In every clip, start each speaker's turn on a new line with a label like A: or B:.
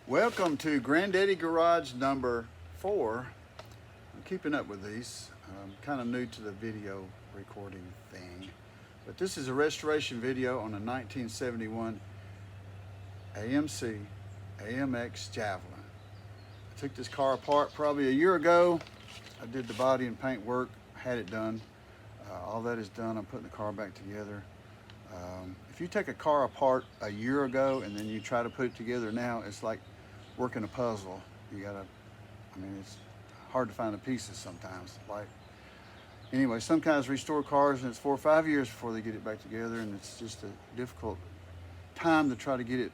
A: Welcome to Granddaddy Garage number 4. I'm keeping up with these. I'm kind of new to the video recording thing. But this is a restoration video on a 1971 AMC AMX Javelin. I took this car apart probably a year ago. I did the body and paint work, had it done. All that is done. I'm putting the car back together. If you take a car apart a year ago and then you try to put it together now, it's like working a puzzle. You gotta, it's hard to find the pieces sometimes. Anyway, some guys restore cars and it's 4 or 5 years before they get it back together, and it's just a difficult time to try to get it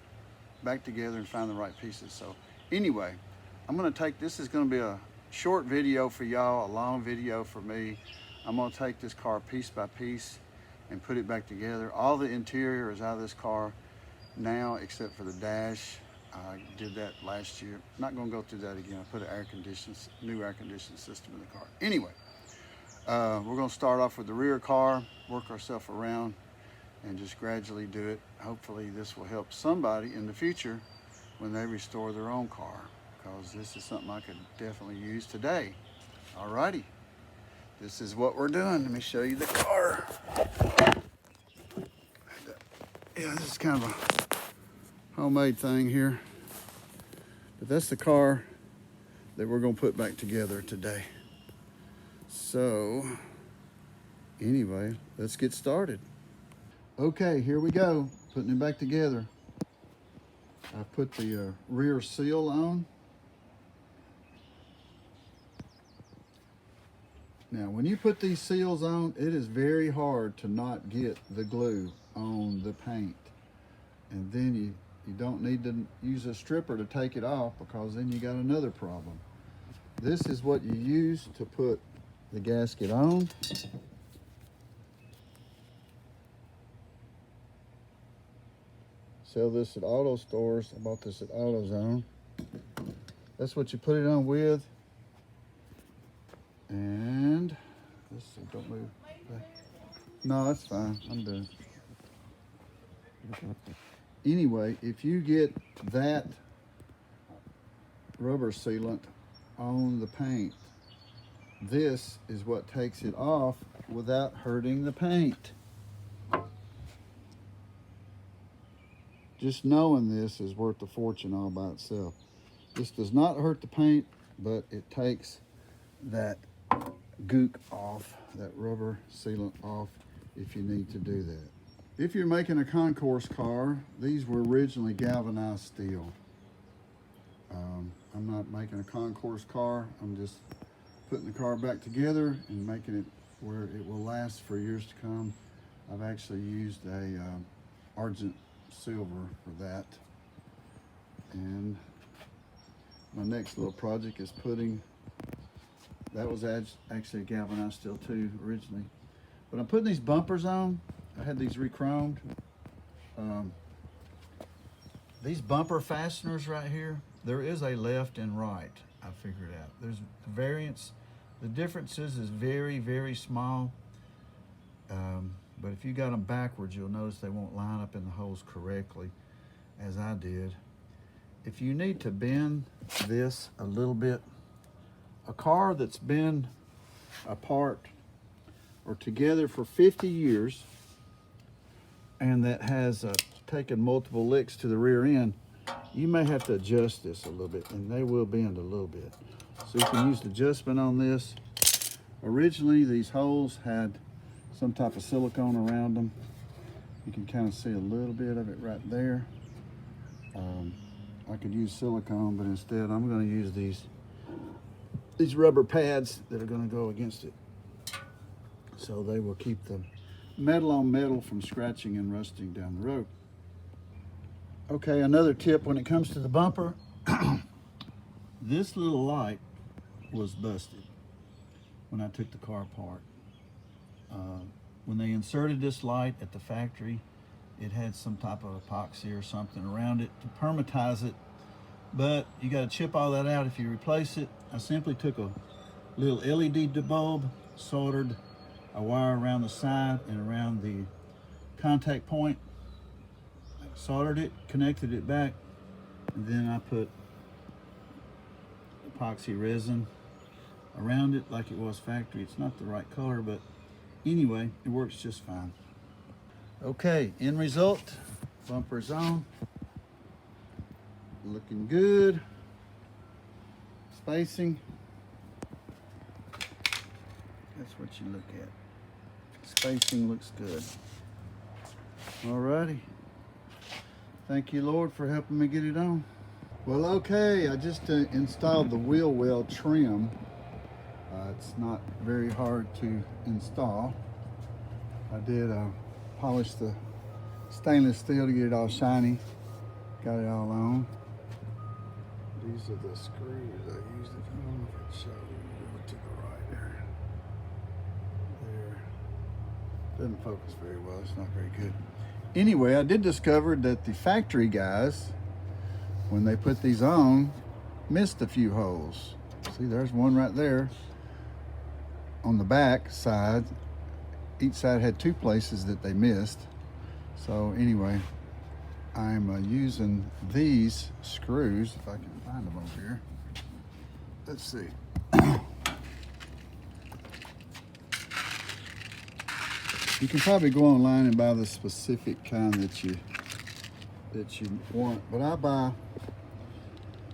A: back together and find the right pieces. So anyway, this is gonna be a short video for y'all, a long video for me. I'm gonna take this car piece by piece and put it back together. All the interior is out of this car now except for the dash. I did that last year. Not gonna go through that again. I put an new air conditioning system in the car. Anyway, we're gonna start off with the rear car, work ourselves around, and just gradually do it. Hopefully this will help somebody in the future when they restore their own car, because this is something I could definitely use today. Alrighty, this is what we're doing. Let me show you the car. Yeah, this is kind of a homemade thing here, but that's the car that we're gonna put back together today. So anyway, let's get started. Okay, here we go, putting it back together. I put the rear seal on. Now, when you put these seals on, it is very hard to not get the glue on the paint. And then you don't need to use a stripper to take it off, because then you got another problem. This is what you use to put the gasket on. Sell this at auto stores. I bought this at AutoZone. That's what you put it on with. And let's see, don't move. No, that's fine. I'm done. Anyway, if you get that rubber sealant on the paint, this is what takes it off without hurting the paint. Just knowing this is worth a fortune all by itself. This does not hurt the paint, but it takes that gook off, that rubber sealant off, if you need to do that. If you're making a concourse car, these were originally galvanized steel. I'm not making a concourse car. I'm just putting the car back together and making it where it will last for years to come. I've actually used a argent silver for that. And my next little project is that was actually galvanized steel too originally. But I'm putting these bumpers on. I had these re-chromed. These bumper fasteners right here, there is a left and right, I figured out. There's variance. The differences is very, very small. But if you got them backwards, you'll notice they won't line up in the holes correctly, as I did. If you need to bend this a little bit, a car that's been apart or together for 50 years and that has taken multiple licks to the rear end, you may have to adjust this a little bit, and they will bend a little bit. So you can use the adjustment on this. Originally, these holes had some type of silicone around them. You can kind of see a little bit of it right there. I could use silicone, but instead I'm going to use these rubber pads that are going to go against it, so they will keep the metal on metal from scratching and rusting down the road. Okay, another tip when it comes to the bumper, this little light was busted when I took the car apart. When they inserted this light at the factory, it had some type of epoxy or something around it to permatize it, but you got to chip all that out if you replace it. I simply took a little LED bulb, soldered a wire around the side and around the contact point, soldered it, connected it back, And then I put epoxy resin around it like it was factory. It's not the right color, but anyway, it works just fine. Okay, end result, bumper's on. Looking good. Spacing. That's what you look at. Spacing looks good. Alrighty. Thank you, Lord, for helping me get it on. Well, okay, I just installed the wheel well trim. It's not very hard to install. I did polish the stainless steel to get it all shiny. Got it all on. These are the screws I used. I don't know if it shows you to the right there. There. Doesn't focus very well. It's not very good. Anyway, I did discover that the factory guys, when they put these on, missed a few holes. See, there's one right there on the back side. Each side had two places that they missed. So anyway, I'm using these screws, if I can find them over here. Let's see. You can probably go online and buy the specific kind that you want, but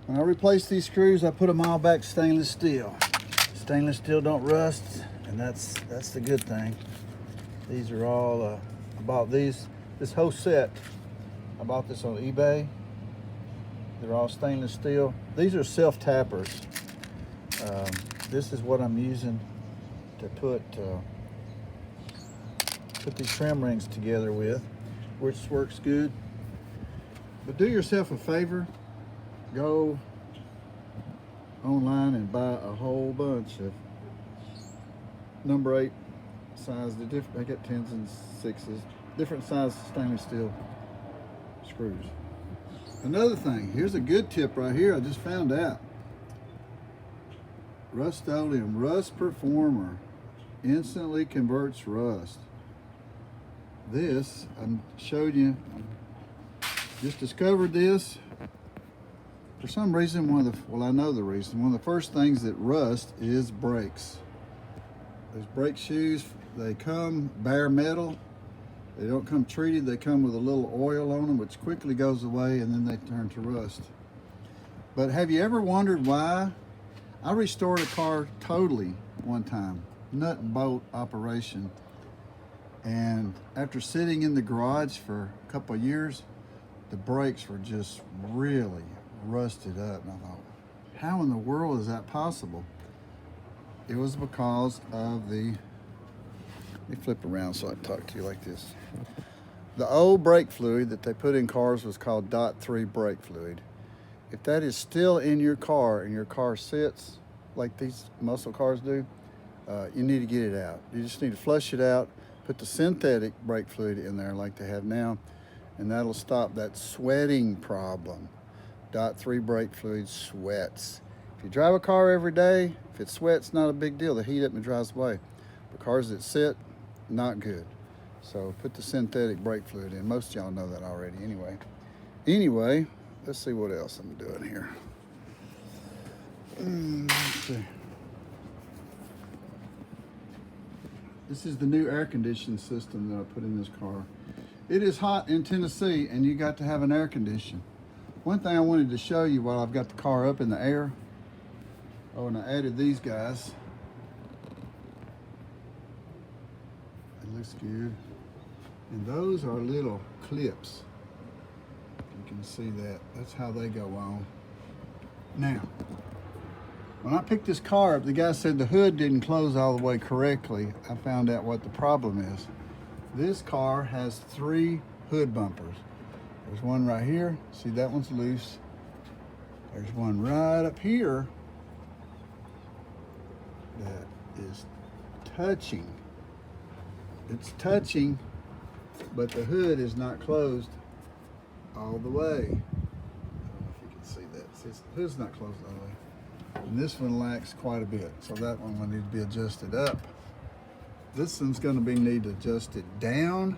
A: when I replace these screws, I put them all back stainless steel. Stainless steel don't rust, and that's the good thing. These are all I bought this whole set. I bought this on eBay. They're all stainless steel. These are self tappers. This is what I'm using to put these trim rings together with, which works good. But do yourself a favor, go online and buy a whole bunch of number 8 size. They got 10s and 6s, different size stainless steel screws. Another thing, here's a good tip right here. I just found out. Rust-Oleum Rust Performer instantly converts rust. This, I showed you, just discovered this. For some reason, I know the reason. One of the first things that rust is brakes. Those brake shoes, they come bare metal. They don't come treated. They come with a little oil on them, which quickly goes away, and then they turn to rust. But have you ever wondered why? I restored a car totally one time, nut and bolt operation. And after sitting in the garage for a couple of years, the brakes were just really rusted up. And I thought, how in the world is that possible? It was because of let me flip around so I can talk to you like this. The old brake fluid that they put in cars was called .3 brake fluid. If that is still in your car and your car sits like these muscle cars do, you need to get it out. You just need to flush it out, put the synthetic brake fluid in there like they have now, and that'll stop that sweating problem. .3 brake fluid sweats. If you drive a car every day, if it sweats, not a big deal. The heat up and dries away. But cars that sit, not good. So put the synthetic brake fluid in. Most of y'all know that already anyway. Anyway, let's see what else I'm doing here. Let's see. This is the new air conditioning system that I put in this car. It is hot in Tennessee, and you got to have an air condition. One thing I wanted to show you while I've got the car up in the air. Oh, and I added these guys. It looks good. And those are little clips. You can see that. That's how they go on. Now, when I picked this car up, the guy said the hood didn't close all the way correctly. I found out what the problem is. This car has 3 hood bumpers. There's one right here. See, that one's loose. There's one right up here that is touching. It's touching, but the hood is not closed all the way. I don't know if you can see that. See, the hood's not closed all the way. And this one lacks quite a bit, so that one will need to be adjusted up. This one's going to need adjusted down,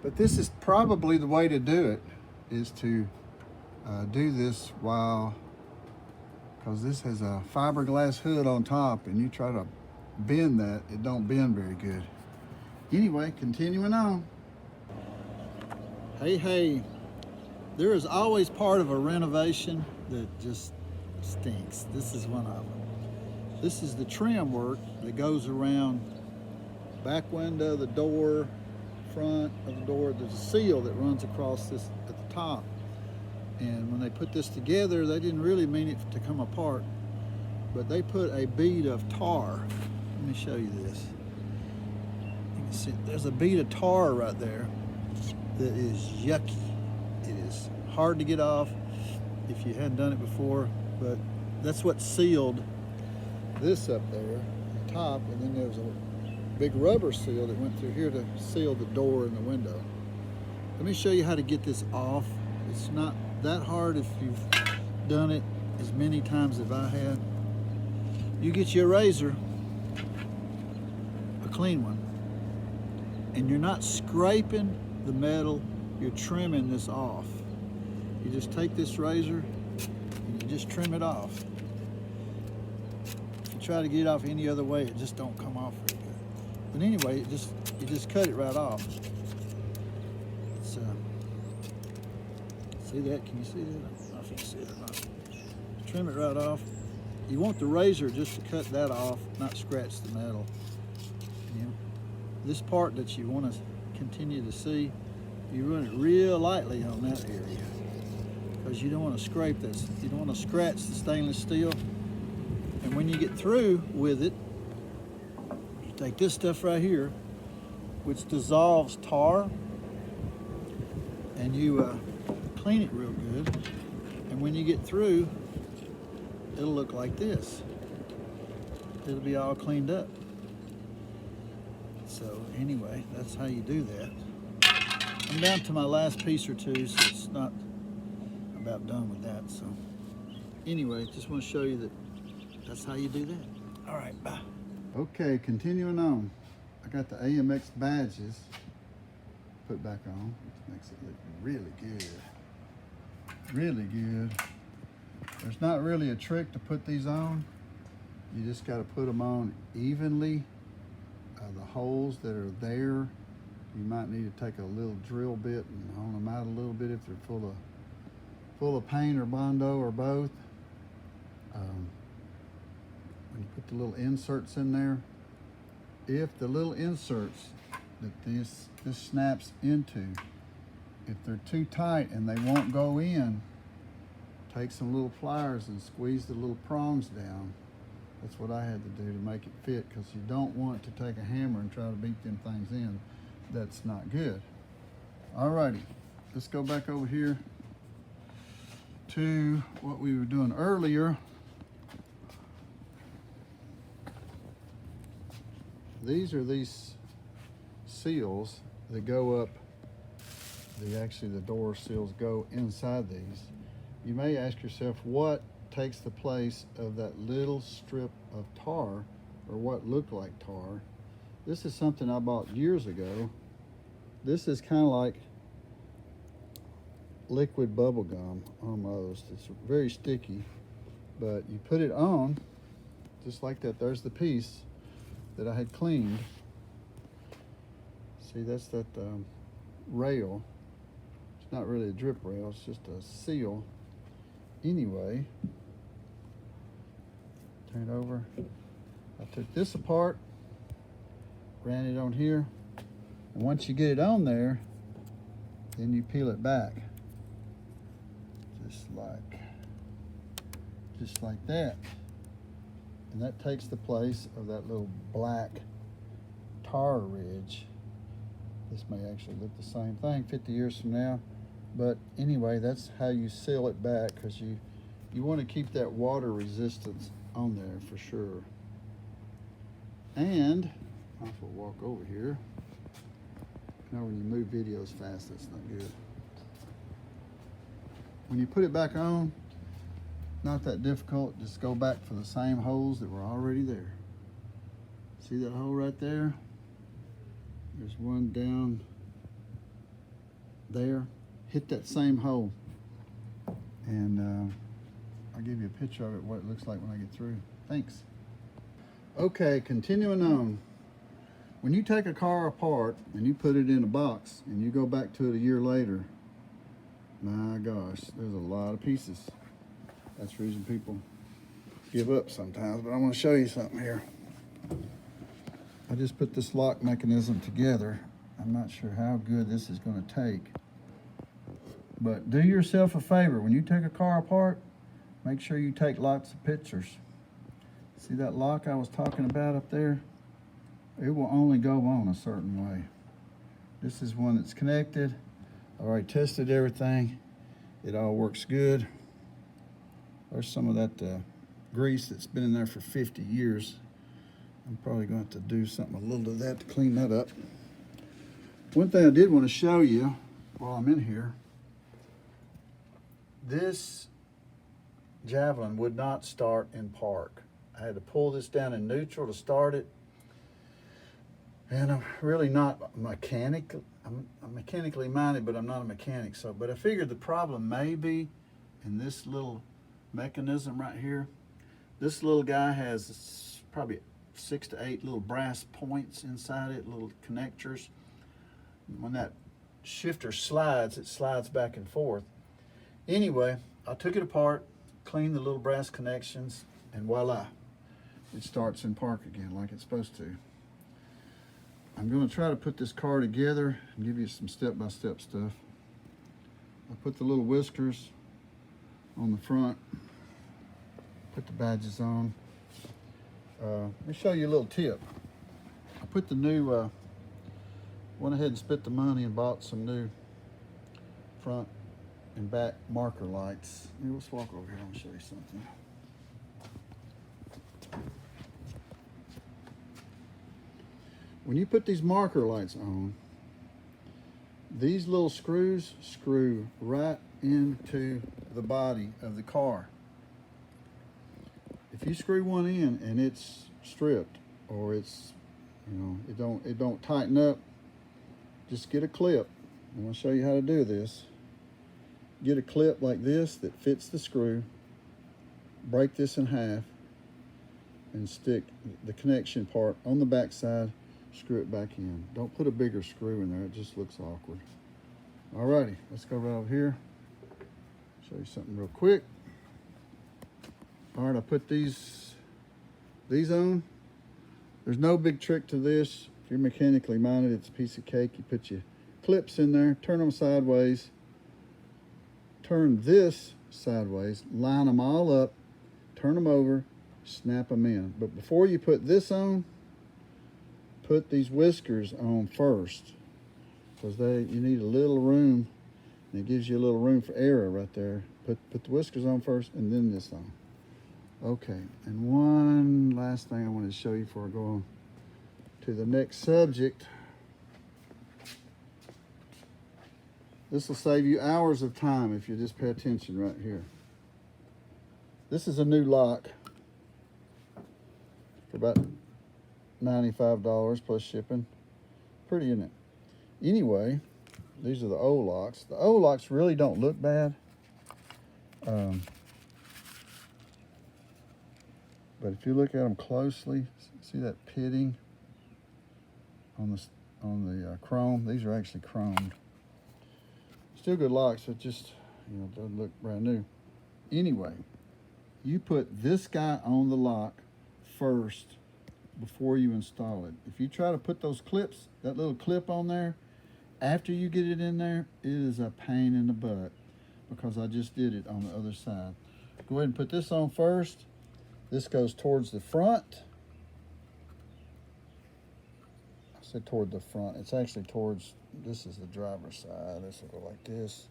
A: but this is probably the way to do it, is to do this while, because this has a fiberglass hood on top, and you try to bend that, it don't bend very good. Anyway, continuing on. Hey, there is always part of a renovation that just stinks. This is one of them. This is the trim work that goes around back window, the door, front of the door. There's a seal that runs across this at the top. And when they put this together, they didn't really mean it to come apart, but they put a bead of tar. Let me show you this. You can see there's a bead of tar right there that is yucky. It is hard to get off if you hadn't done it before, but that's what sealed this up there on top, and then there was a big rubber seal that went through here to seal the door and the window. Let me show you how to get this off. It's not that hard if you've done it as many times as I had. You get your razor, a clean one, and you're not scraping the metal, you're trimming this off. You just take this razor and you just trim it off. If you try to get it off any other way, it just don't come off very good. But anyway, you just cut it right off. It's, see that? Can you see that? I don't know if you can see it or not. Trim it right off. You want the razor just to cut that off, not scratch the metal. This part that you want to continue to see, you run it real lightly on that area, because you don't want to scrape this. You don't want to scratch the stainless steel. And when you get through with it, you take this stuff right here, which dissolves tar, and you clean it real good. And when you get through, it'll look like this. It'll be all cleaned up. So anyway, that's how you do that. I'm down to my last piece or two, so it's not about done with that. So anyway, just want to show you that that's how you do that. All right, bye. Okay, continuing on. I got the AMX badges put back on, which makes it look really good. Really good. There's not really a trick to put these on. You just got to put them on evenly. The holes that are there, you might need to take a little drill bit and hone them out a little bit if they're full of paint or Bondo or both. When you put the little inserts in there, if the little inserts that this snaps into, if they're too tight and they won't go in, take some little pliers and squeeze the little prongs down. That's what I had to do to make it fit, because you don't want to take a hammer and try to beat them things in. That's not good. Alrighty, let's go back over here to what we were doing earlier. These are these seals that go up. Actually, the door seals go inside these. You may ask yourself, what takes the place of that little strip of tar, or what looked like tar? This is something I bought years ago. This is kind of like liquid bubble gum almost. It's very sticky, but you put it on just like that. There's the piece that I had cleaned. See, that's that rail. It's not really a drip rail, it's just a seal. Anyway, turn it over. I took this apart, ran it on here, and once you get it on there, then you peel it back, just like that. And that takes the place of that little black tar ridge. This may actually look the same thing 50 years from now, but anyway, that's how you seal it back, because you want to keep that water resistance on there for sure. And I'll walk over here. You know, when you move videos fast, that's not good. When you put it back on, not that difficult. Just go back for the same holes that were already there. See that hole right there? There's one down there. Hit that same hole and I'll give you a picture of it, what it looks like when I get through. Thanks. Okay, continuing on. When you take a car apart and you put it in a box and you go back to it a year later, my gosh, there's a lot of pieces. That's the reason people give up sometimes, but I want to show you something here. I just put this lock mechanism together. I'm not sure how good this is going to take, but do yourself a favor. When you take a car apart, make sure you take lots of pictures. See that lock I was talking about up there? It will only go on a certain way. This is one that's connected. I already tested everything. It all works good. There's some of that grease that's been in there for 50 years. I'm probably going to have to do something a little to that to clean that up. One thing I did want to show you while I'm in here, this Javelin would not start in park. I had to pull this down in neutral to start it. And I'm really not I'm mechanically minded, but I'm not a mechanic. But I figured the problem may be in this little mechanism right here. This little guy has probably 6 to 8 little brass points inside it, little connectors. When that shifter slides, it slides back and forth. Anyway, I took it apart, cleaned the little brass connections, and voila, it starts in park again like it's supposed to. I'm going to try to put this car together and give you some step-by-step stuff. I put the little whiskers on the front, put the badges on. Let me show you a little tip. I put the new, went ahead and spent the money and bought some new front and back marker lights. Let's walk over here and show you something. When you put these marker lights on, these little screws screw right into the body of the car. If you screw one in and it's stripped, or it's, it don't tighten up, just get a clip. I'm going to show you how to do this. Get a clip like this that fits the screw, break this in half, and stick the connection part on the back side. Screw it back in. Don't put a bigger screw in there, it just looks awkward. Alrighty, let's go right over here. Show you something real quick. Alright, I put these on. There's no big trick to this. If you're mechanically minded, it's a piece of cake. You put your clips in there, turn them sideways, turn this sideways, line them all up, turn them over, snap them in. But before you put this on, put these whiskers on first, because you need a little room, and it gives you a little room for error right there. Put the whiskers on first and then this on. Okay, and one last thing I wanted to show you before I go on to the next subject. This will save you hours of time if you just pay attention right here. This is a new lock for about $95 plus shipping. Pretty, isn't it? Anyway, these are the old locks. The old locks really don't look bad. But if you look at them closely, see that pitting on the chrome? These are actually chromed. Still good locks, it just doesn't look brand new. Anyway, you put this guy on the lock first before you install it. If you try to put those clips, that little clip on there, after you get it in there, it is a pain in the butt, because I just did it on the other side. Go ahead and put this on first. This goes towards the front. I said toward the front. It's actually towards, this is the driver's side. This will go like this,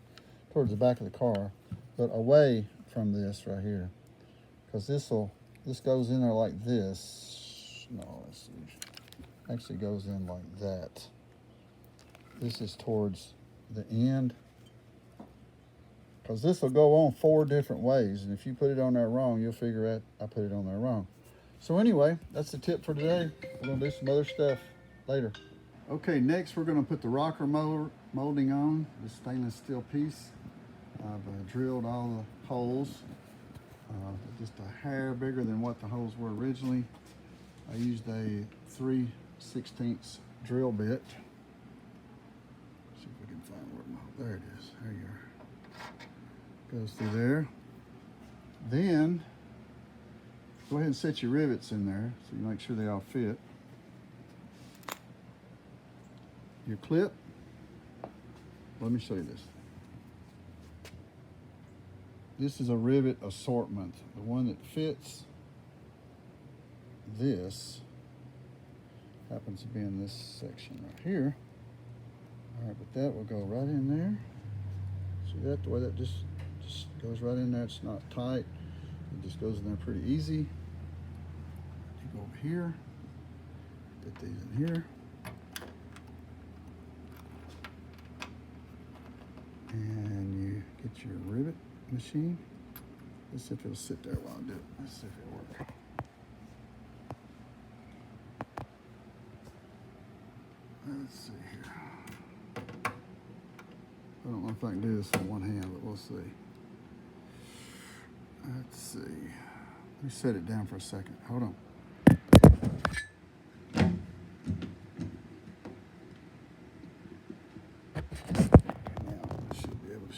A: towards the back of the car, but away from this right here, because this goes in there like this. No, let's see. Actually goes in like that. This is towards the end, because this will go on 4 different ways, and if you put it on there wrong, you'll figure out I put it on there wrong. So anyway, that's the tip for today. We're going to do some other stuff later. Okay, next we're going to put the rocker molding on, this stainless steel piece. I've drilled all holes, just a hair bigger than what the holes were originally. I used a 3/16 drill bit. See if we can find where there it is. There you are. Goes through there. Then go ahead and set your rivets in there so you make sure they all fit. Your clip, let me show you this. This is a rivet assortment. The one that fits this happens to be in this section right here. All right, but that will go right in there. See that, the way that just goes right in there. It's not tight. It just goes in there pretty easy. You go over here, put these in here. And you get your rivet machine. Let's see if it'll sit there while I do it. Let's see if it'll work. Let's see here. I don't know if I can do this with one hand, but we'll see. Let's see. Let me set it down for a second. Hold on.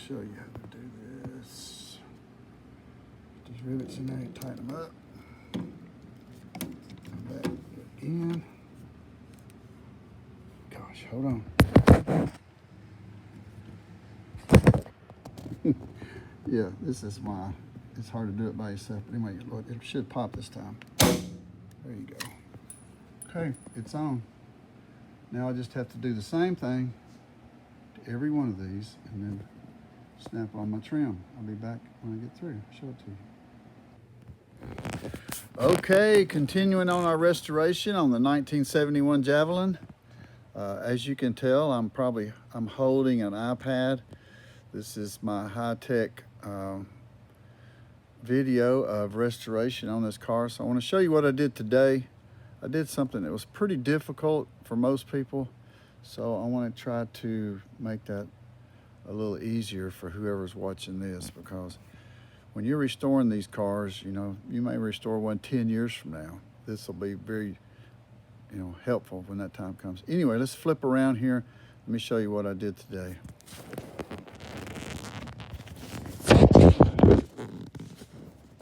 A: Show you how to do this. Put these rivets in there and tighten them up. Come back again. Gosh, hold on. Yeah, this is why it's hard to do it by yourself. But anyway, it should pop this time. There you go. Okay, it's on. Now I just have to do the same thing to every one of these and then snap on my trim. I'll be back when I get through. Show it to you. Okay, continuing on our restoration on the 1971 Javelin. As you can tell, I'm holding an iPad. This is my high-tech video of restoration on this car. So I want to show you what I did today. I did something that was pretty difficult for most people. So I want to try to make that a little easier for whoever's watching this, because when you're restoring these cars, you know, you may restore one 10 years from now. This will be very, helpful when that time comes. Anyway, let's flip around here. Let me show you what I did today.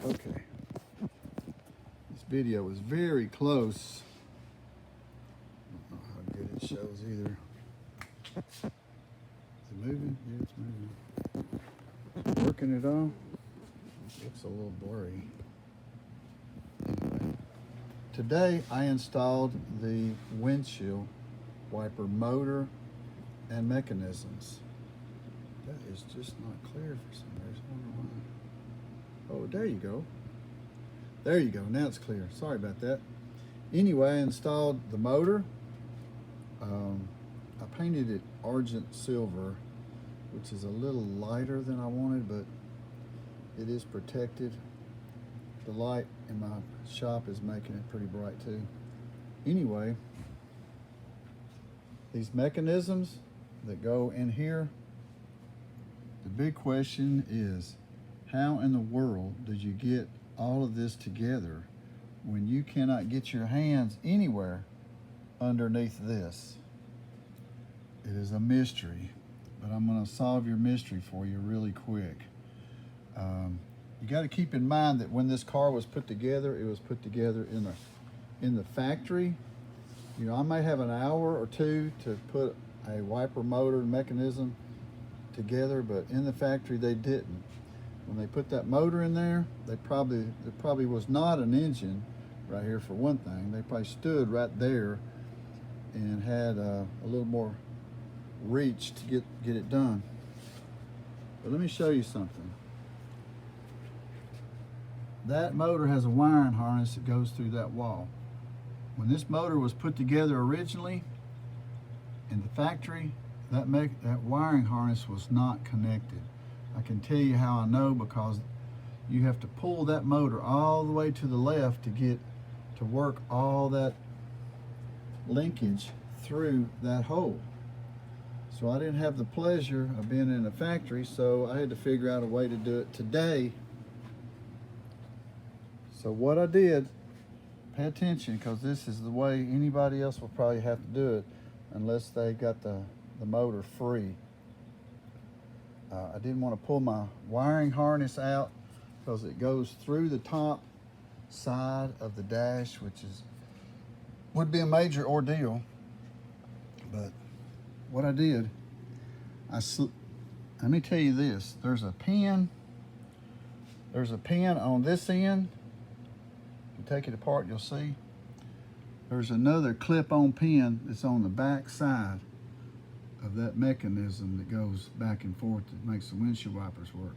A: Okay. This video was very close. I don't know how good it shows either. Moving? Yeah, it's moving. Working it all. Looks a little blurry. Anyway, today I installed the windshield wiper motor and mechanisms. That is just not clear for some reason. I wonder why. Oh, there you go. There you go. Now it's clear. Sorry about that. Anyway, I installed the motor. I painted it argent silver, which is a little lighter than I wanted, but it is protected. The light in my shop is making it pretty bright too. Anyway, these mechanisms that go in here, the big question is, how in the world did you get all of this together when you cannot get your hands anywhere underneath this? It is a mystery, but I'm going to solve your mystery for you really quick. You got to keep in mind that when this car was put together, it was put together in the factory. You know, I might have an hour or two to put a wiper motor mechanism together, but in the factory they didn't. When they put that motor in there, there probably was not an engine right here for one thing. They probably stood right there and had a little more reach to get it done. But let me show you something. That motor has a wiring harness that goes through that wall. When this motor was put together originally in the factory, that wiring harness was not connected. I can tell you how I know, because you have to pull that motor all the way to the left to work all that linkage through that hole. So I didn't have the pleasure of being in a factory, so I had to figure out a way to do it today. So what I did, pay attention, because this is the way anybody else will probably have to do it unless they got the motor free. I didn't want to pull my wiring harness out because it goes through the top side of the dash, which would be a major ordeal. But what I did, let me tell you this, there's a pin on this end. If you take it apart, you'll see there's another clip-on pin that's on the back side of that mechanism that goes back and forth that makes the windshield wipers work.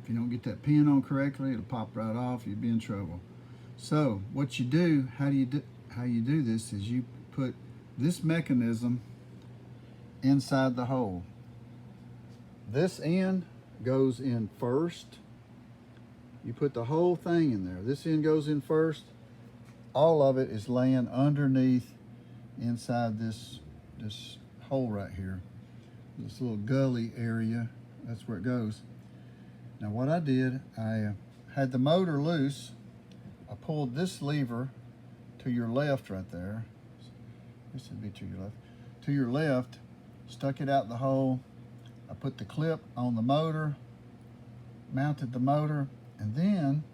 A: If you don't get that pin on correctly, it'll pop right off. You'll be in trouble. So what you do, how you do this is you put this mechanism inside the hole. This end goes in first. You put the whole thing in there. This end goes in first. All of it is laying underneath inside this hole right here. This little gully area, that's where it goes. Now what I did, I had the motor loose. I pulled this lever to your left right there. This would be to your left. To your left, stuck it out the hole. I put the clip on the motor, mounted the motor, and then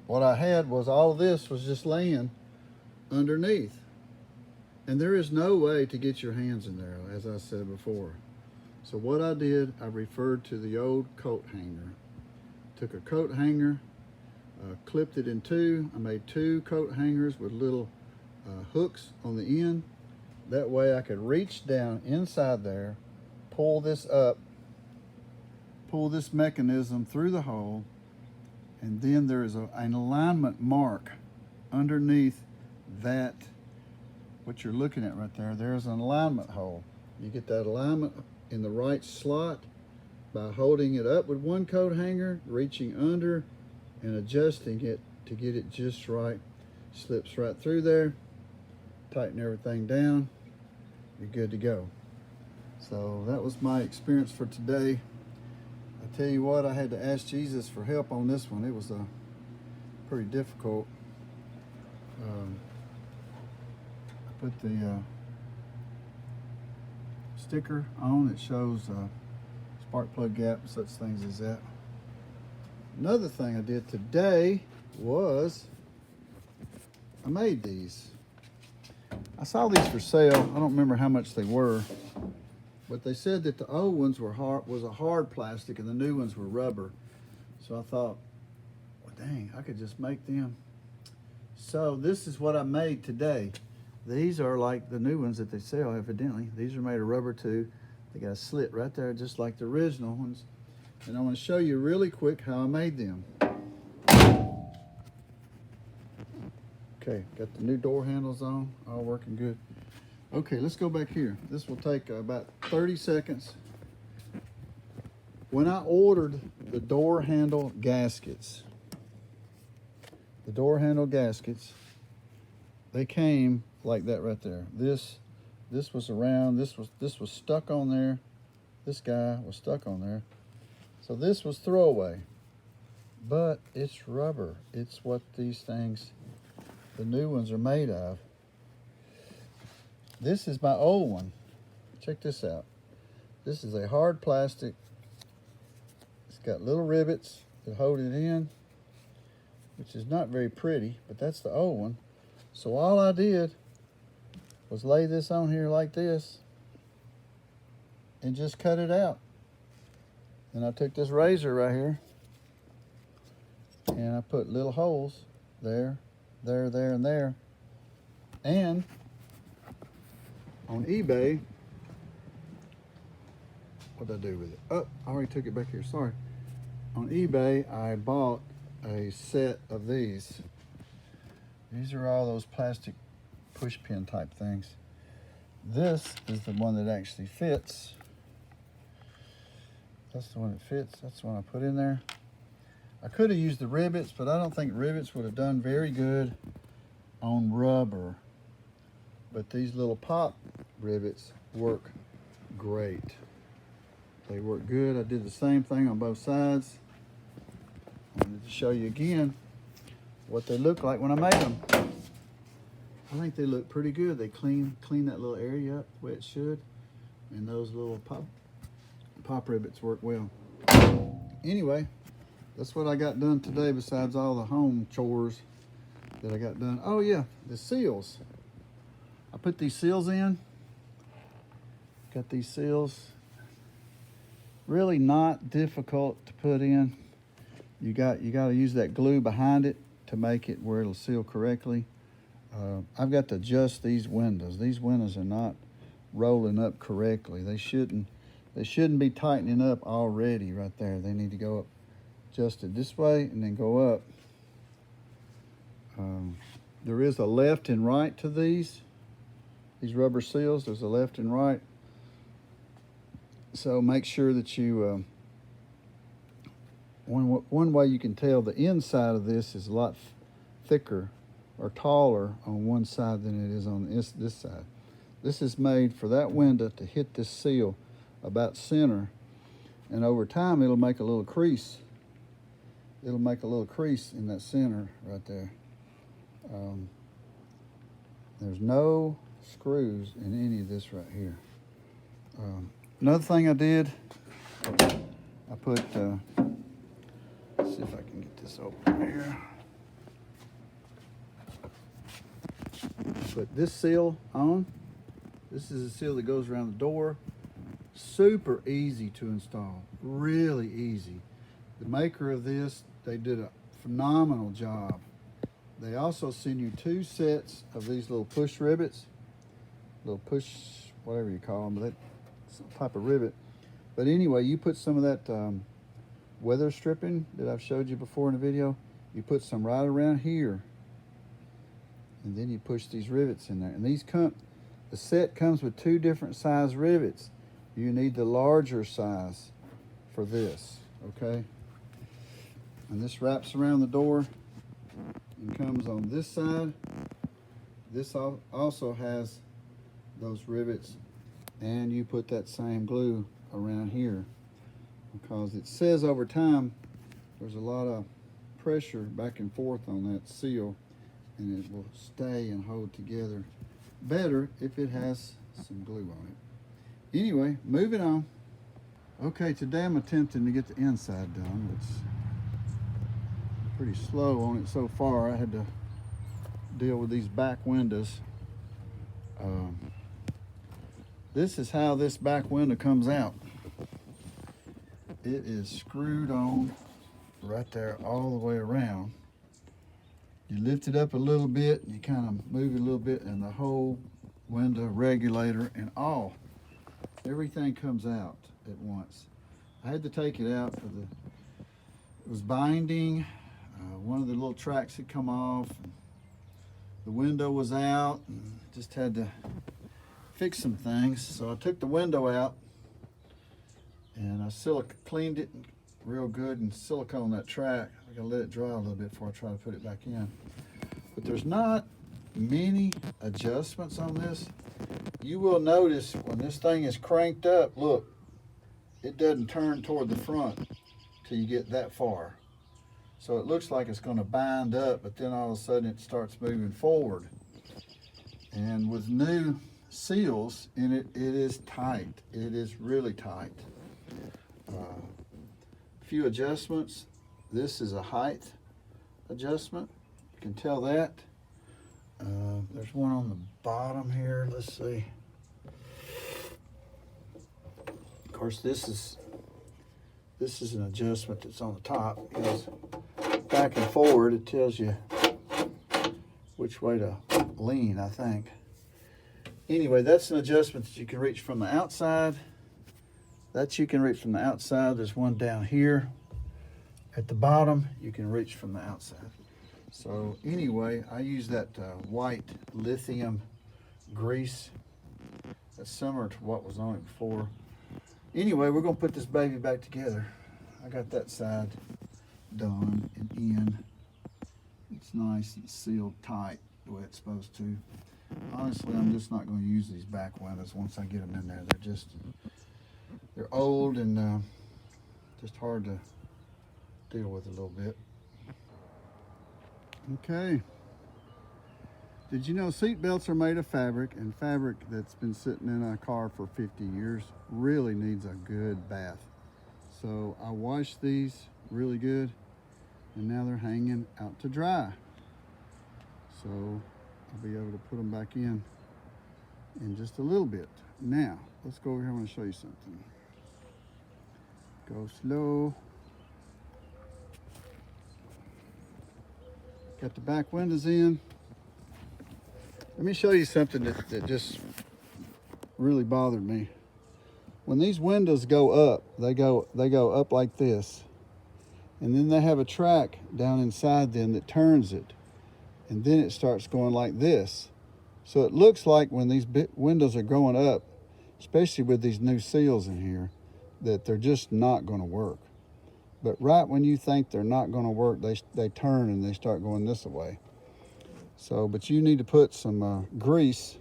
A: what I had was all of this was just laying underneath. And there is no way to get your hands in there, as I said before. So what I did, I referred to the old coat hanger. Took a coat hanger, clipped it in two. I made two coat hangers with little hooks on the end. That way I could reach down inside there, pull this up, pull this mechanism through the hole, and then there is an alignment mark underneath that, what you're looking at right there. There's an alignment hole. You get that alignment in the right slot by holding it up with one coat hanger, reaching under and adjusting it to get it just right. Slips right through there. Tighten everything down. You're good to go. So that was my experience for today. I tell you what, I had to ask Jesus for help on this one. It was pretty difficult. I put the sticker on. It shows spark plug gap and such things as that. Another thing I did today was I made these. I saw these for sale. I don't remember how much they were, but they said that the old ones was a hard plastic and the new ones were rubber. So I thought, well, dang, I could just make them. So this is what I made today. These are like the new ones that they sell, evidently. These are made of rubber too. They got a slit right there, just like the original ones. And I want to show you really quick how I made them. Okay, got the new door handles on, all working good. Okay, let's go back here. This will take about 30 seconds. When I ordered the door handle gaskets, they came like that right there. This was around, this was stuck on there. This guy was stuck on there. So this was throwaway, but it's rubber. It's what these things, the new ones, are made of. This is my old one. Check this out. This is a hard plastic. It's got little rivets that hold it in, which is not very pretty, but that's the old one. So all I did was lay this on here like this and just cut it out. And I took this razor right here and I put little holes there, there, there, and there. And on eBay, what did I do with it? Oh, I already took it back here, sorry. On eBay, I bought a set of these. These are all those plastic push pin type things. This is the one that actually fits. That's the one that fits. That's the one I put in there. I could have used the rivets, but I don't think rivets would have done very good on rubber. But these little pop rivets work great. They work good. I did the same thing on both sides. I wanted to show you again what they look like when I made them. I think they look pretty good. They clean that little area up the way it should. And those little pop rivets work well. Anyway, that's what I got done today besides all the home chores that I got done. Oh yeah, the seals. I put these seals in. Got these seals. Really not difficult to put in. You got to use that glue behind it to make it where it'll seal correctly. I've got to adjust these windows. These windows are not rolling up correctly. They shouldn't be tightening up already right there. They need to go up, adjusted this way and then go up. There is a left and right to these rubber seals. There's a left and right. So make sure that you, one way you can tell the inside of this is a lot thicker or taller on one side than it is on this side. This is made for that window to hit this seal about center, and over time it'll make a little crease. It'll make a little crease in that center right there. There's no screws in any of this right here. Another thing I did, I put, let's see if I can get this open here. Put this seal on. This is a seal that goes around the door. Super easy to install, really easy. The maker of this, they did a phenomenal job. They also send you 2 sets of these little push rivets, little push, whatever you call them, but that's some type of rivet. But anyway, you put some of that weather stripping that I've showed you before in the video, you put some right around here, and then you push these rivets in there. And the set comes with 2 different size rivets. You need the larger size for this, okay? And this wraps around the door and comes on this side. This also has those rivets, and you put that same glue around here because it says over time there's a lot of pressure back and forth on that seal, and it will stay and hold together better if it has some glue on it. Anyway, moving on. Okay, today I'm attempting to get the inside done, which I'm pretty slow on it so far. I had to deal with these back windows. This is how this back window comes out. It is screwed on right there all the way around. You lift it up a little bit, and you kind of move it a little bit, and the whole window regulator and everything comes out at once. I had to take it out for it was binding. One of the little tracks had come off. The window was out, and just had to fix some things. So I took the window out, and I cleaned it real good and silicone that track. I gotta let it dry a little bit before I try to put it back in. But there's not many adjustments on this. You will notice when this thing is cranked up, look, it doesn't turn toward the front till you get that far. So it looks like it's gonna bind up, but then all of a sudden it starts moving forward. And with new seals in it, it is tight. It is really tight. Few adjustments. This is a height adjustment. You can tell that. There's one on the bottom here. Let's see. Of course, this is an adjustment that's on the top. It goes back and forward. It tells you which way to lean, I think. Anyway, that's an adjustment that you can reach from the outside. There's one down here at the bottom. You can reach from the outside. So anyway, I use that white lithium grease. That's similar to what was on it before. Anyway, we're gonna put this baby back together. I got that side done and in. It's nice and sealed tight the way it's supposed to. honestly, I'm just not going to use these back windows once I get them in there. They're old and just hard to deal with a little bit. Okay. Did you know seat belts are made of fabric, and fabric that's been sitting in a car for 50 years really needs a good bath. So I washed these really good, and now they're hanging out to dry. So I'll be able to put them back in just a little bit. Now, let's go over here. I want to show you something. Go slow. Got the back windows in. Let me show you something that just really bothered me. When these windows go up, they go up like this. And then they have a track down inside them that turns it. And then it starts going like this. So it looks like when these windows are going up, especially with these new seals in here, that they're just not going to work. But right when you think they're not going to work, they turn and they start going this way. So, but you need to put some grease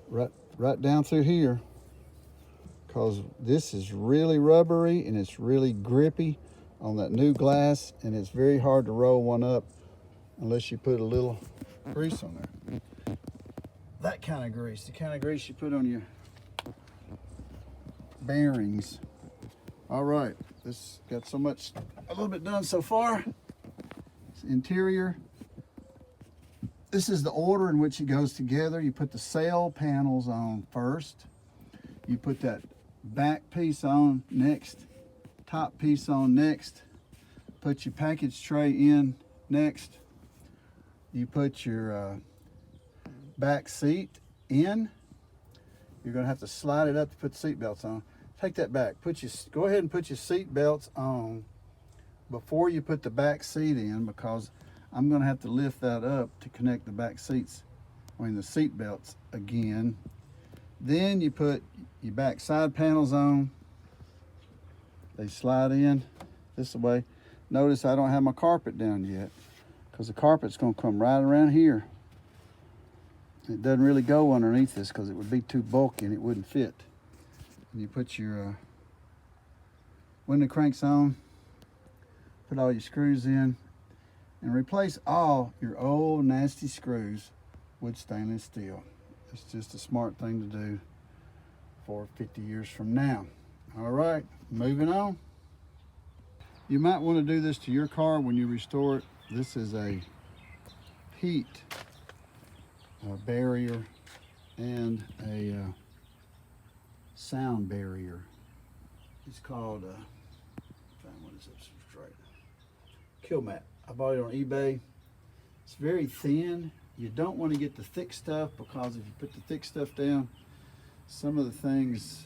A: right down through here, because this is really rubbery and it's really grippy on that new glass, and it's very hard to roll one up unless you put a little grease on there. That kind of grease, the kind of grease you put on your bearings. All right, this got a little bit done so far. It's interior. This is the order in which it goes together. You put the sail panels on first. You put that back piece on next. Top piece on next. Put your package tray in next. You put your back seat in. You're gonna have to slide it up to put the seat belts on. Take that back. Go ahead and put your seat belts on before you put the back seat in, because I'm gonna have to lift that up to connect the back seats, the seat belts again. Then you put your back side panels on. They slide in this way. Notice I don't have my carpet down yet, because the carpet's gonna come right around here. It doesn't really go underneath this because it would be too bulky and it wouldn't fit. And you put your window cranks on, put all your screws in, and replace all your old nasty screws with stainless steel. It's just a smart thing to do for 50 years from now. All right, moving on. You might want to do this to your car when you restore it. This is a heat barrier and a sound barrier. It's called, what is it? Straight. Kill mat. I bought it on eBay. It's very thin. You don't want to get the thick stuff, because if you put the thick stuff down, some of the things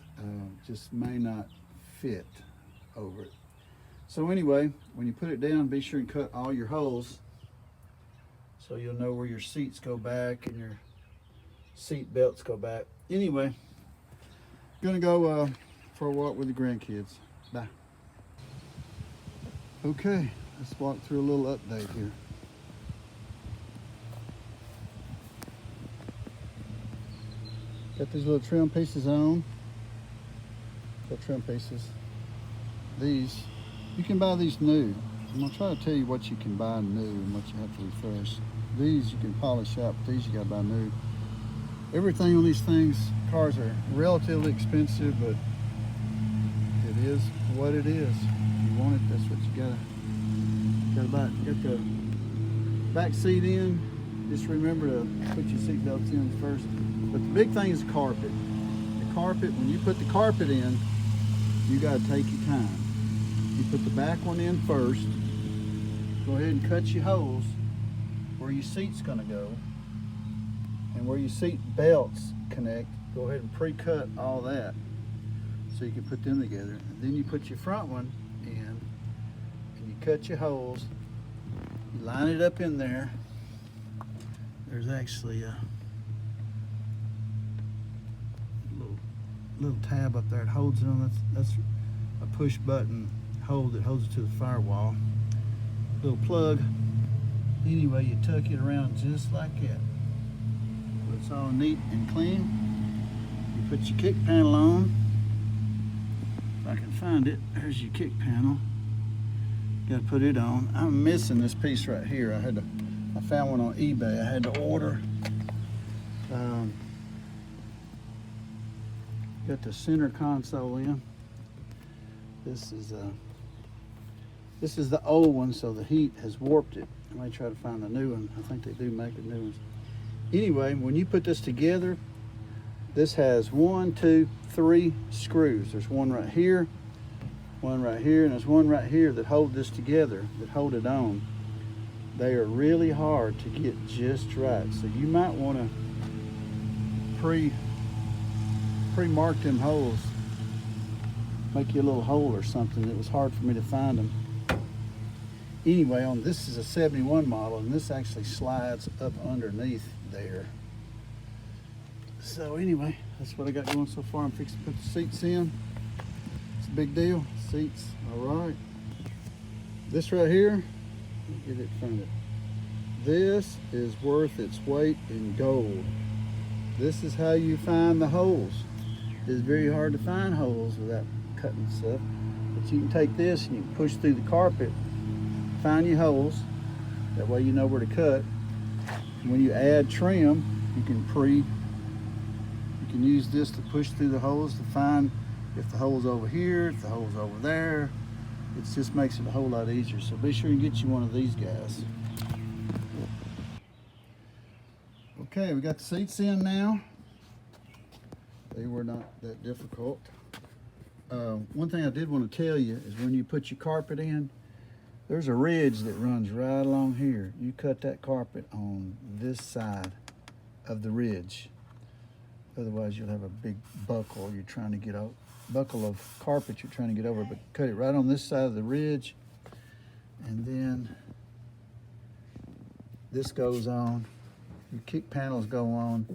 A: just may not fit over it. So anyway, when you put it down, be sure and cut all your holes so you'll know where your seats go back and your seat belts go back. Anyway, gonna go for a walk with the grandkids. Bye. Okay, let's walk through a little update here. Got these little trim pieces on. The trim pieces. These, you can buy these new. I'm gonna try to tell you what you can buy new and what you have to refresh. These you can polish up, these you gotta buy new. Everything on these things, cars are relatively expensive, but it is what it is. If you want it, that's what you gotta buy. Get the back seat in. Just remember to put your seat belts in first. But the big thing is carpet. The carpet, when you put the carpet in, you gotta take your time. You put the back one in first. Go ahead and cut your holes where your seat's gonna go. And where your seat belts connect, go ahead and pre-cut all that so you can put them together. And then you put your front one in, and you cut your holes. You line it up in there. There's actually a little tab up there that holds it on. That's a push button hold that holds it to the firewall. Little plug. Anyway, you tuck it around just like that. it's all neat and clean. You put your kick panel on. If I can find it, there's your kick panel. Got to put it on. I'm missing this piece right here. I found one on eBay. I had to order. Got the center console in. This is the old one, so the heat has warped it. I may try to find a new one. I think they do make a new one. Anyway, when you put this together, this has 1, 2, 3 screws. There's one right here, and there's one right here that hold this together, that hold it on. They are really hard to get just right. So you might want to pre-mark them holes. Make you a little hole or something. It was hard for me to find them. Anyway, this is a 71 model, and this actually slides up underneath there. So anyway, that's what I got going so far. I'm fixing to put the seats in. It's a big deal. Seats, all right. This right here, get it from it. This is worth its weight in gold. This is how you find the holes. It's very hard to find holes without cutting stuff. But you can take this and you can push through the carpet, find your holes. That way you know where to cut. And when you add trim, you can use this to push through the holes to find if the hole's over here, if the hole's over there. It just makes it a whole lot easier. So be sure and get you one of these guys. Okay, we got the seats in now. They were not that difficult. One thing I did want to tell you is when you put your carpet in, there's a ridge that runs right along here. You cut that carpet on this side of the ridge. Otherwise you'll have a big buckle you're trying to get out. Buckle of carpet you're trying to get over, but cut it right on this side of the ridge. And then this goes on. Your kick panels go on,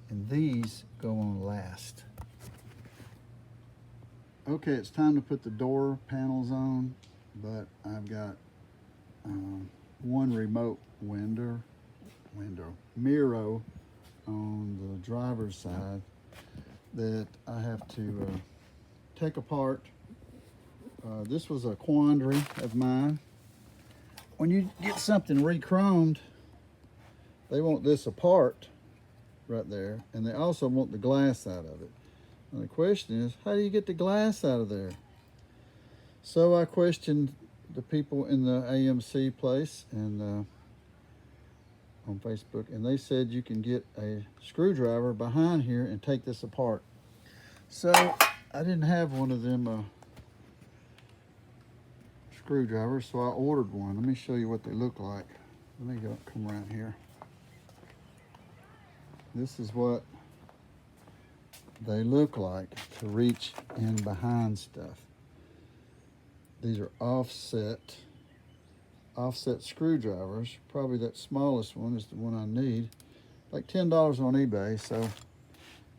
A: and these go on last. Okay, it's time to put the door panels on, but I've got one remote mirror on the driver's side that I have to take apart. This was a quandary of mine. When you get something re-chromed, they want this apart right there, and they also want the glass out of it. And the question is, how do you get the glass out of there? So I questioned the people in the AMC place and on Facebook, and they said you can get a screwdriver behind here and take this apart. So I didn't have one of them screwdrivers, so I ordered one. Let me show you what they look like. Let me come around here. This is what they look like to reach in behind stuff. These are offset screwdrivers. Probably that smallest one is the one I need. Like $10 on eBay, so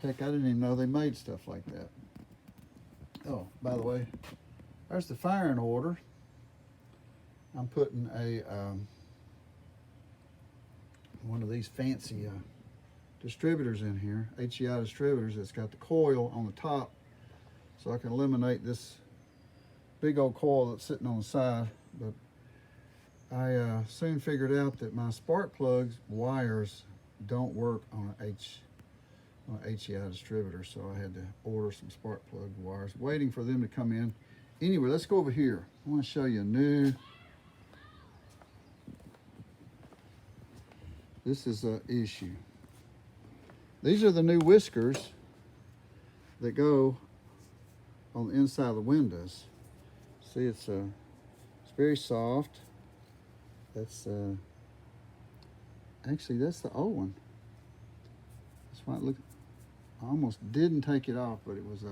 A: heck, I didn't even know they made stuff like that. Oh, by the way, there's the firing order. I'm putting a one of these fancy distributors in here, HEI distributors. That's got the coil on the top, so I can eliminate this big old coil that's sitting on the side. But I soon figured out that my spark plugs wires don't work on an HEI distributor, so I had to order some spark plug wires, waiting for them to come in. Anyway, let's go over here. I want to show you a new. This is an issue. These are the new whiskers that go on the inside of the windows. See, it's very soft. That's actually that's the old one. That's why it looked. I almost didn't take it off, but it was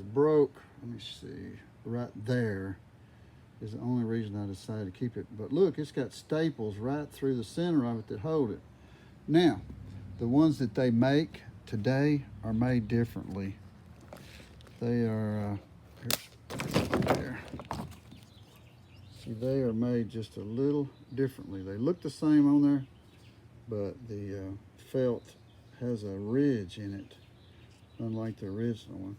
A: broke. Let me see. Right there is the only reason I decided to keep it. But look, it's got staples right through the center of it that hold it. Now, the ones that they make today are made differently. They are, there. See, they are made just a little differently. They look the same on there, but the felt has a ridge in it, unlike the original one.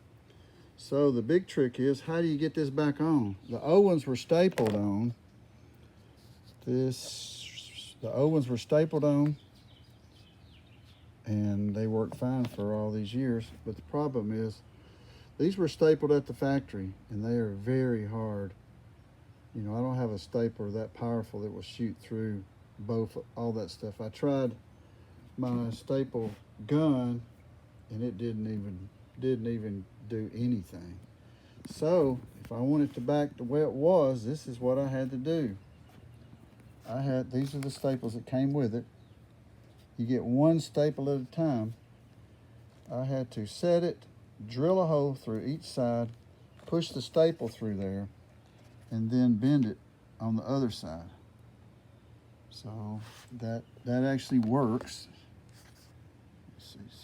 A: So the big trick is, how do you get this back on? The old ones were stapled on. The old ones were stapled on, and they worked fine for all these years. But the problem is, these were stapled at the factory, and they are very hard. You know, I don't have a stapler that powerful that will shoot through all that stuff. I tried my staple gun, and it didn't even do anything. So if I wanted to back the way it was, this is what I had to do. These are the staples that came with it. You get one staple at a time. I had to set it, drill a hole through each side, push the staple through there, and then bend it on the other side. So that actually works.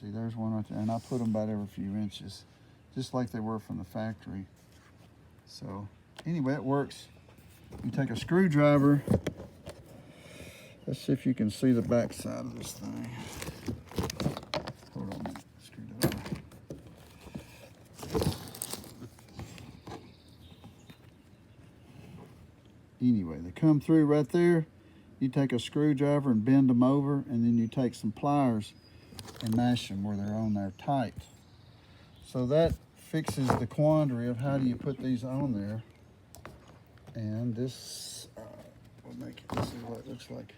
A: See, there's one right there, and I put them about every few inches, just like they were from the factory. So anyway, it works. You take a screwdriver. Let's see if you can see the back side of this thing. Hold on a minute. Screwdriver. Anyway, they come through right there. You take a screwdriver and bend them over, and then you take some pliers and mash them where they're on there tight. So that fixes the quandary of how do you put these on there. And this will make it, this is what it looks like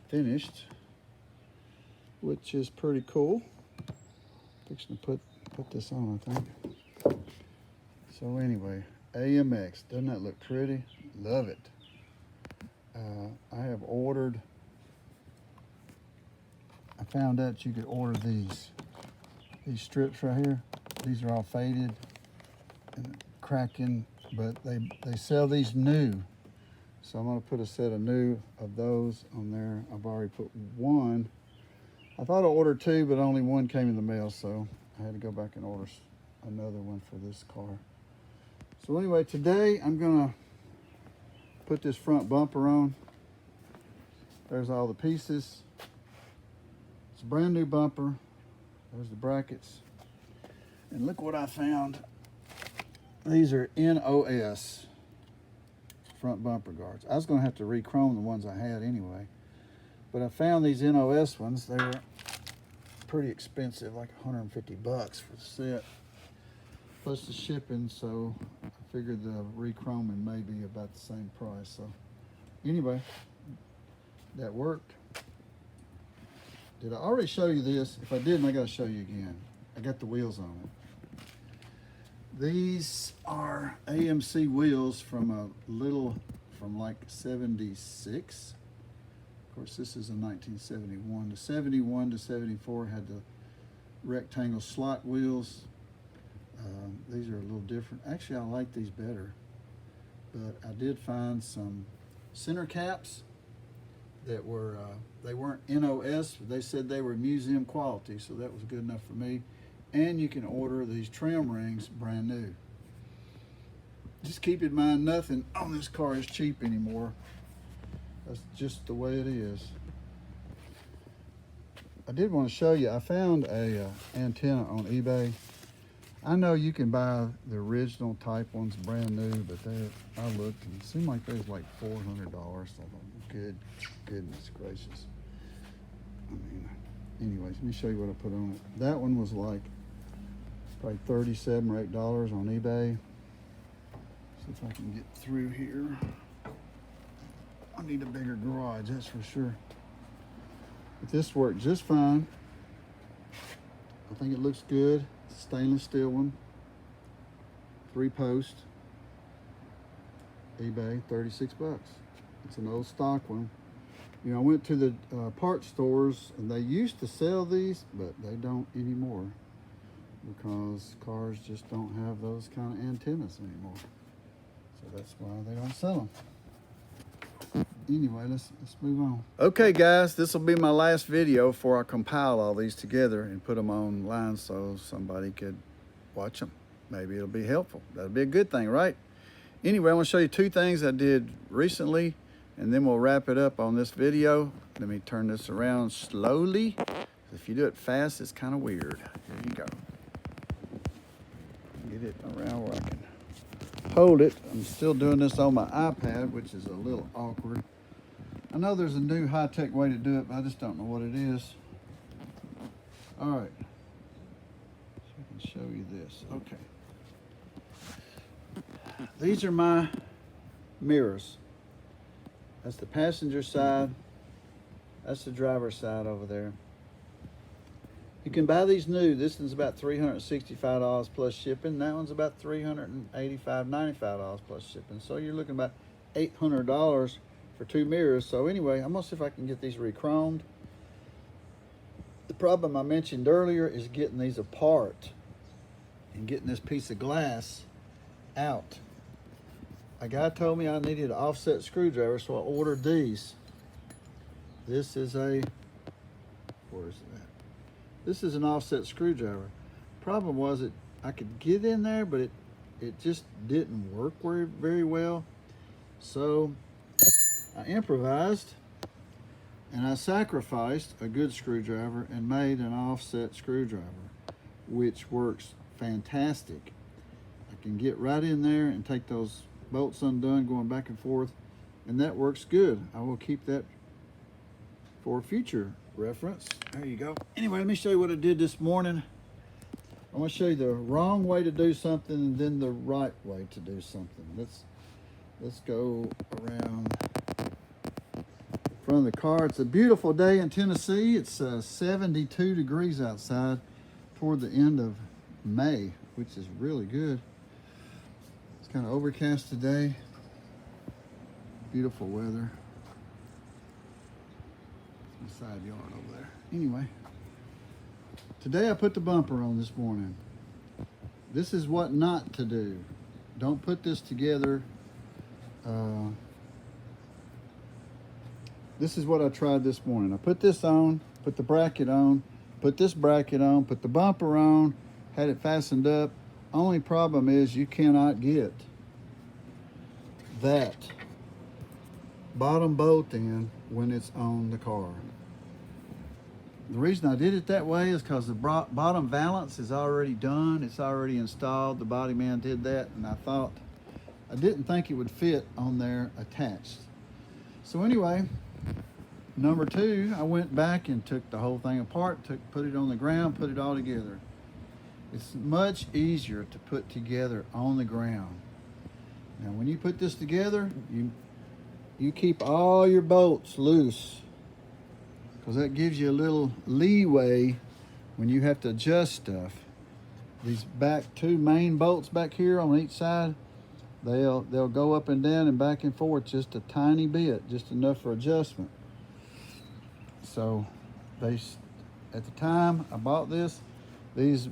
A: finished, which is pretty cool. Fixing to put this on, I think. So anyway, AMX, doesn't that look pretty? Love it. I have ordered, I found out you could order these strips right here. These are all faded and cracking, but they sell these new. So I'm gonna put a set of new of those on there. I've already put one. I thought I ordered two, but only one came in the mail, so I had to go back and order another one for this car. So anyway, today I'm gonna put this front bumper on. There's all the pieces. It's a brand new bumper. There's the brackets. And look what I found. These are NOS front bumper guards. I was gonna have to re-chrome the ones I had anyway, but I found these NOS ones. They were pretty expensive, like 150 bucks for the set, plus the shipping, so I figured the re-chroming may be about the same price. So anyway, that worked. Did I already show you this? If I didn't, I gotta show you again. I got the wheels on it. These are AMC wheels from like 76. Of course, this is a 1971. The 71 to 74 had the rectangle slot wheels. These are a little different. Actually, I like these better, but I did find some center caps that were, they weren't NOS, but they said they were museum quality, so that was good enough for me. And you can order these trim rings brand new. Just keep in mind, nothing on this car is cheap anymore. That's just the way it is. I did want to show you, I found a antenna on eBay. I know you can buy the original type ones brand new, but I looked and it seemed like they was like $400. So goodness gracious. I mean, anyways, let me show you what I put on it. That one was like probably $37 or $8 on eBay. See if I can get through here. I need a bigger garage, that's for sure. But this worked just fine. I think it looks good. Stainless steel one, 3-post, eBay, 36 bucks. It's an old stock one. You know, I went to the parts stores and they used to sell these, but they don't anymore because cars just don't have those kind of antennas anymore. So that's why they don't sell them. Anyway, let's move on. Okay guys, this will be my last video before I compile all these together and put them online so somebody could watch them. Maybe it'll be helpful. That'll be a good thing, right? Anyway, I want to show you two things I did recently, and then we'll wrap it up on this video. Let me turn this around slowly If you do it fast, it's kind of weird. Here you go. Get it around where I can hold it. I'm still doing this on my iPad, which is a little awkward. I know there's a new high-tech way to do it, but I just don't know what it is. All right. So I can show you this. Okay. These are my mirrors. That's the passenger side. That's the driver's side over there. You can buy these new. This one's about $365 plus shipping. That one's about $385, $95 plus shipping. So you're looking about $800 for two mirrors. So anyway, I'm gonna see if I can get these re-chromed. The problem I mentioned earlier is getting these apart and getting this piece of glass out. A guy told me I needed an offset screwdriver, so I ordered these. This is a, where is that? This is an offset screwdriver. Problem was I could get in there, but it just didn't work very well. So I improvised and I sacrificed a good screwdriver and made an offset screwdriver, which works fantastic. I can get right in there and take those bolts undone going back and forth, and that works good. I will keep that for future reference. There you go. Anyway, let me show you what I did this morning. I want to show you the wrong way to do something and then the right way to do something. Let's go around the front of the car. It's a beautiful day in Tennessee. It's 72 degrees outside toward the end of May, which is really good. It's kind of overcast today. Beautiful weather. Side yard over there. Anyway, today I put the bumper on this morning. This is what not to do. Don't put this together. This is what I tried this morning. I put this on, put the bracket on, put this bracket on, put the bumper on, had it fastened up. Only problem is you cannot get that bottom bolt in when it's on the car. The reason I did it that way is because the bottom valance is already done. It's already installed. The body man did that, and I didn't think it would fit on there attached. So anyway, number two, I went back and took the whole thing apart, put it on the ground, put it all together. It's much easier to put together on the ground. Now, when you put this together, you keep all your bolts loose, because that gives you a little leeway when you have to adjust stuff. These back two main bolts back here on each side, they'll go up and down and back and forth just a tiny bit, just enough for adjustment. So at the time I bought this, these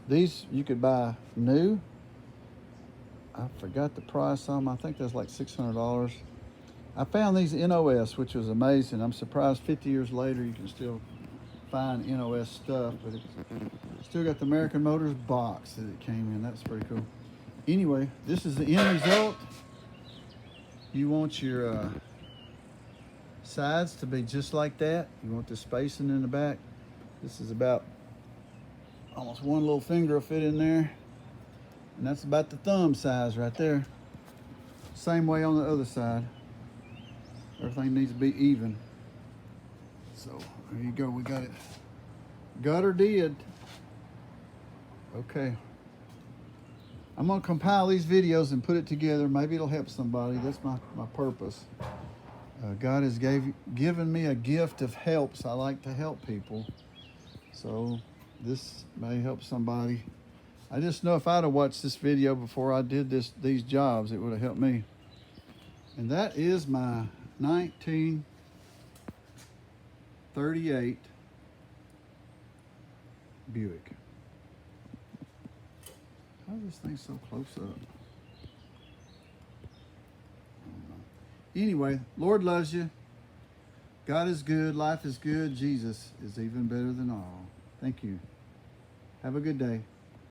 A: you could buy new. I forgot the price on them. I think that's like $600. I found these NOS, which was amazing. I'm surprised 50 years later you can still find NOS stuff, but it's still got the American Motors box that it came in. That's pretty cool. Anyway, this is the end result. You want your sides to be just like that. You want the spacing in the back. This is about almost one little finger will fit in there, and that's about the thumb size right there. Same way on the other side. Everything needs to be even. So there you go, we got it. Got her did. Okay. I'm gonna compile these videos and put it together. Maybe it'll help somebody. That's my purpose. God has given me a gift of helps. I like to help people. So this may help somebody. I just know if I'd have watched this video before I did these jobs, it would have helped me. And that is my 1938 Buick. How is this thing so close up? I don't know. Anyway, Lord loves you. God is good. Life is good. Jesus is even better than all. Thank you. Have a good day.